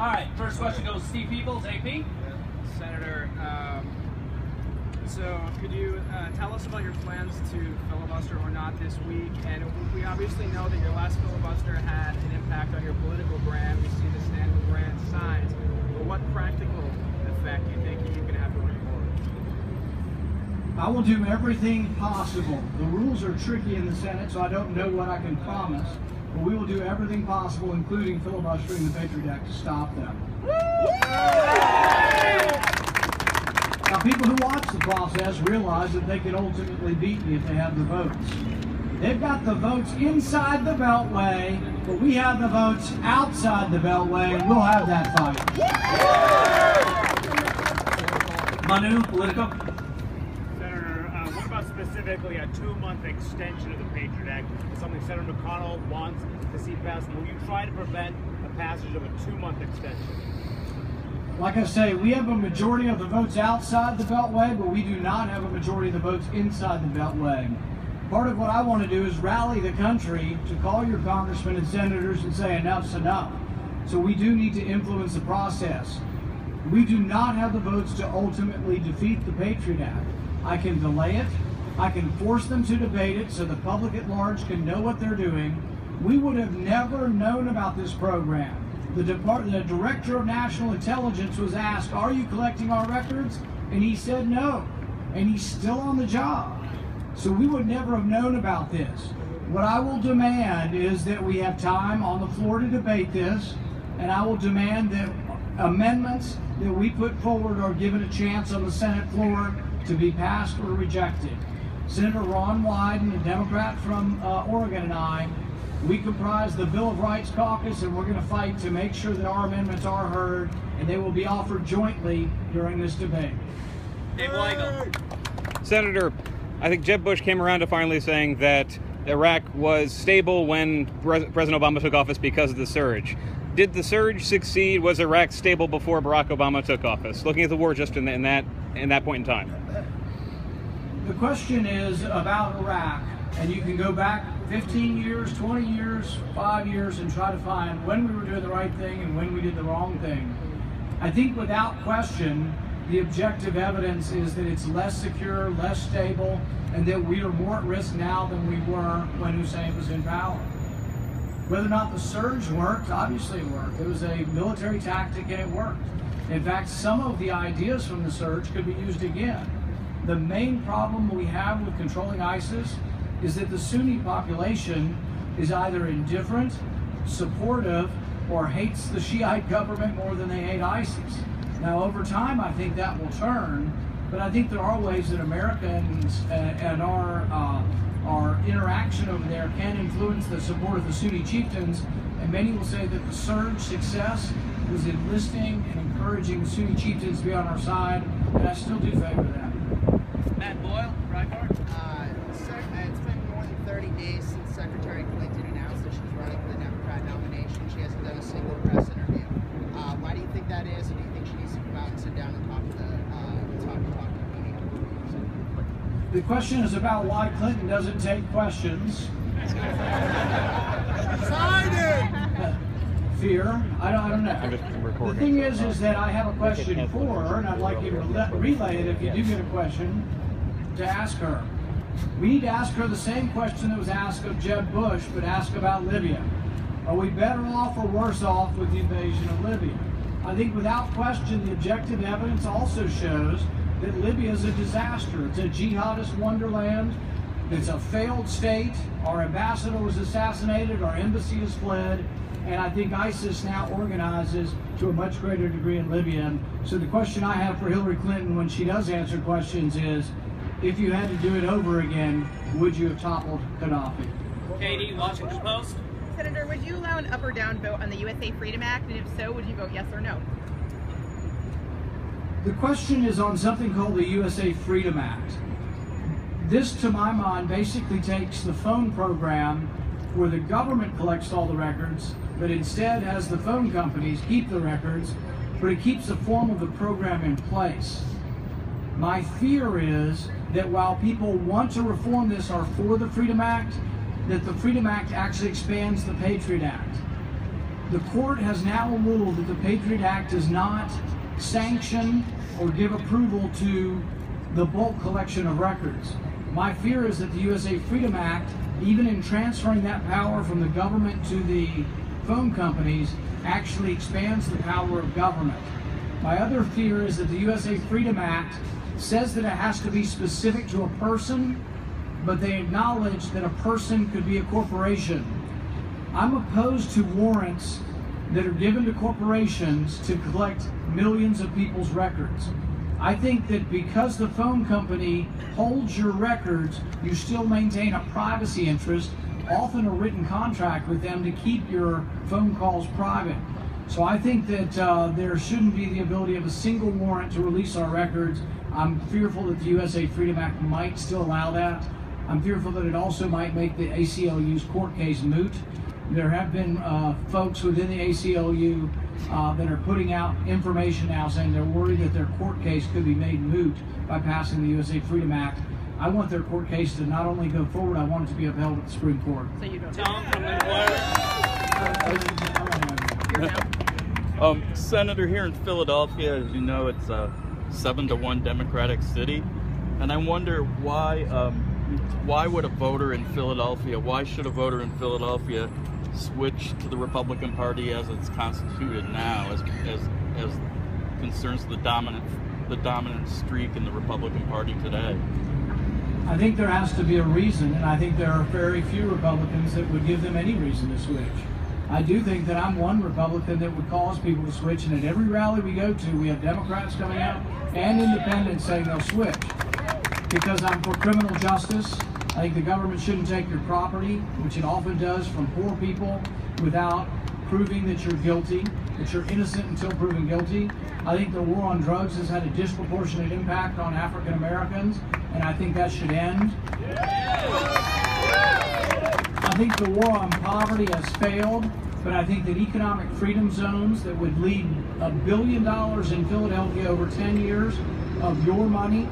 All right, first question goes Steve Peoples, AP. Senator, so could you tell us about your plans to filibuster or not this week? And we obviously know that your last filibuster had an impact on your political brand. We see the Stand With Brand signs. But what practical effect do you think you can have going forward? I will do everything possible. The rules are tricky in the Senate, so I don't know what I can promise. But we will do everything possible, including filibustering the Patriot Act, to stop them. Now, people who watch the process realize that they can ultimately beat me if they have the votes. They've got the votes inside the Beltway, but we have the votes outside the Beltway, and we'll have that fight. Manu, Politico. Senator, what about specifically a 2-month extension of the Patriot Act? It's something Senator McConnell wants to see passed. Will you try to prevent the passage of a 2-month extension? Like I say, we have a majority of the votes outside the Beltway, but we do not have a majority of the votes inside the Beltway. Part of what I want to do is rally the country to call your congressmen and senators and say enough's enough. So we do need to influence the process. We do not have the votes to ultimately defeat the Patriot Act. I can delay it. I can force them to debate it so the public at large can know what they're doing. We would have never known about this program. The Director of National Intelligence was asked, "Are you collecting our records?" And he said no. And he's still on the job. So we would never have known about this. What I will demand is that we have time on the floor to debate this, and I will demand that amendments that we put forward are given a chance on the Senate floor to be passed or rejected. Senator Ron Wyden, a Democrat from Oregon, and I, we comprise the Bill of Rights Caucus, and we're going to fight to make sure that our amendments are heard, and they will be offered jointly during this debate. Dave Weigel. Senator, I think Jeb Bush came around to finally saying that Iraq was stable when President Obama took office because of the surge. Did the surge succeed? Was Iraq stable before Barack Obama took office? Looking at the war just in that point in time. The question is about Iraq, and you can go back 15 years, 20 years, 5 years, and try to find when we were doing the right thing and when we did the wrong thing. I think without question, the objective evidence is that it's less secure, less stable, and that we are more at risk now than we were when Hussein was in power. Whether or not the surge worked, obviously it worked. It was a military tactic and it worked. In fact, some of the ideas from the surge could be used again. The main problem we have with controlling ISIS is that the Sunni population is either indifferent, supportive, or hates the Shiite government more than they hate ISIS. Now, over time, I think that will turn, but I think there are ways that Americans and our interaction over there can influence the support of the Sunni chieftains, and many will say that the surge success was enlisting and encouraging Sunni chieftains to be on our side, and I still do favor that. Matt Boyle, Breitbart. It's been more than 30 days since Secretary Clinton announced that she's running for the Democrat nomination. She hasn't done a single press interview. Why do you think that is, and do you think she needs to come out and sit down and talk to the media? The question is about why Clinton doesn't take questions. Fear. I don't know. The thing is that I have a question for her, and I'd like you to relay it if you do get a question to ask her. We need to ask her the same question that was asked of Jeb Bush, but ask about Libya. Are we better off or worse off with the invasion of Libya? I think without question, the objective evidence also shows that Libya is a disaster. It's a jihadist wonderland. It's a failed state. Our ambassador was assassinated. Our embassy has fled. And I think ISIS now organizes to a much greater degree in Libya. So the question I have for Hillary Clinton when she does answer questions is, if you had to do it over again, would you have toppled Gaddafi? Katie, Washington Post. Senator, would you allow an up or down vote on the USA Freedom Act? And if so, would you vote yes or no? The question is on something called the USA Freedom Act. This, to my mind, basically takes the phone program where the government collects all the records, but instead has the phone companies keep the records, but it keeps the form of the program in place. My fear is that while people want to reform this or for the Freedom Act, that the Freedom Act actually expands the Patriot Act. the court has now ruled that the Patriot Act does not sanction or give approval to the bulk collection of records. My fear is that the USA Freedom Act, even in transferring that power from the government to the phone companies, actually expands the power of government. My other fear is that the USA Freedom Act says that it has to be specific to a person, but they acknowledge that a person could be a corporation. I'm opposed to warrants that are given to corporations to collect millions of people's records. I think that because the phone company holds your records, you still maintain a privacy interest, often a written contract with them to keep your phone calls private. So I think that there shouldn't be the ability of a single warrant to release our records. I'm fearful that the USA Freedom Act might still allow that. I'm fearful that it also might make the ACLU's court case moot. There have been folks within the ACLU that are putting out information now saying they're worried that their court case could be made moot by passing the USA Freedom Act. I want their court case to not only go forward, I want it to be upheld at the Supreme Court. So you don't. Tom from the Senator, here in Philadelphia, as you know, it's a 7-1 Democratic city, and I wonder why would a voter in Philadelphia, why should a voter in Philadelphia switch to the Republican Party as it's constituted now, as concerns the dominant streak in the Republican Party today? I think there has to be a reason, and I think there are very few Republicans that would give them any reason to switch. I do think that I'm one Republican that would cause people to switch, and at every rally we go to, we have Democrats coming out and independents saying they'll switch. Because I'm for criminal justice. I think the government shouldn't take your property, which it often does, from poor people without proving that you're guilty, that you're innocent until proven guilty. I think the war on drugs has had a disproportionate impact on African Americans, and I think that should end. I think the war on poverty has failed, but I think that economic freedom zones that would lead $1 billion in Philadelphia over 10 years of your money,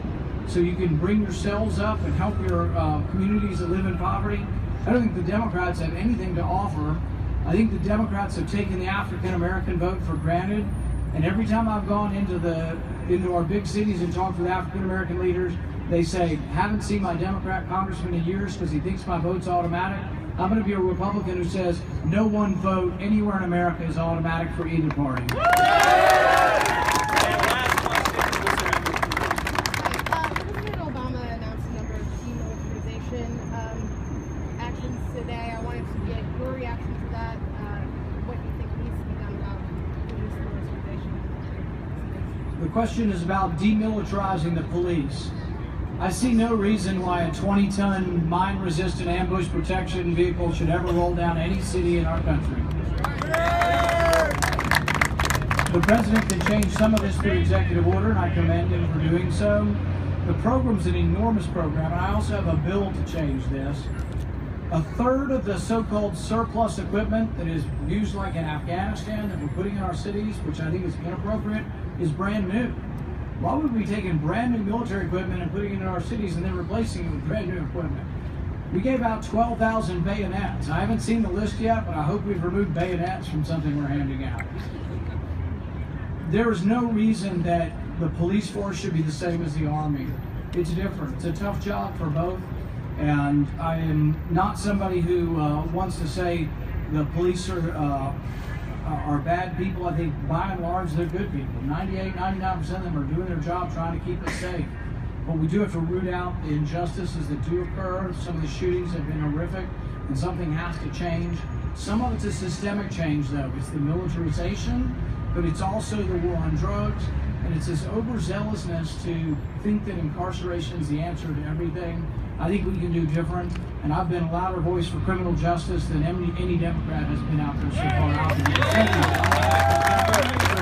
so you can bring yourselves up and help your communities that live in poverty. I don't think the Democrats have anything to offer. I think the Democrats have taken the African American vote for granted, and every time I've gone into our big cities and talked with African American leaders, they say, haven't seen my Democrat congressman in years because he thinks my vote's automatic. I'm going to be a Republican who says no one vote anywhere in America is automatic for either party. President Obama announced a number of demilitarization actions today. I wanted to get your reaction to that. What do you think needs to be done about police militarization? The question is about demilitarizing the police. I see no reason why a 20-ton mine-resistant ambush protection vehicle should ever roll down any city in our country. The president can change some of this through executive order, and I commend him for doing so. The program's an enormous program, and I also have a bill to change this. A third of the so-called surplus equipment that is used like in Afghanistan that we're putting in our cities, which I think is inappropriate, is brand new. Why would we be taking brand new military equipment and putting it in our cities and then replacing it with brand new equipment? We gave out 12,000 bayonets. I haven't seen the list yet, but I hope we've removed bayonets from something we're handing out. There is no reason that the police force should be the same as the Army. It's different. It's a tough job for both, and I am not somebody who wants to say the police are bad people. I think by and large they're good people. 99% of them are doing their job trying to keep us safe. But we do have to root out the injustices that do occur. Some of the shootings have been horrific, and something has to change. Some of it's a systemic change, though. It's the militarization, but it's also the war on drugs, and it's this overzealousness to think that incarceration is the answer to everything. I think we can do different, and I've been a louder voice for criminal justice than any Democrat has been out there so far. Thank you.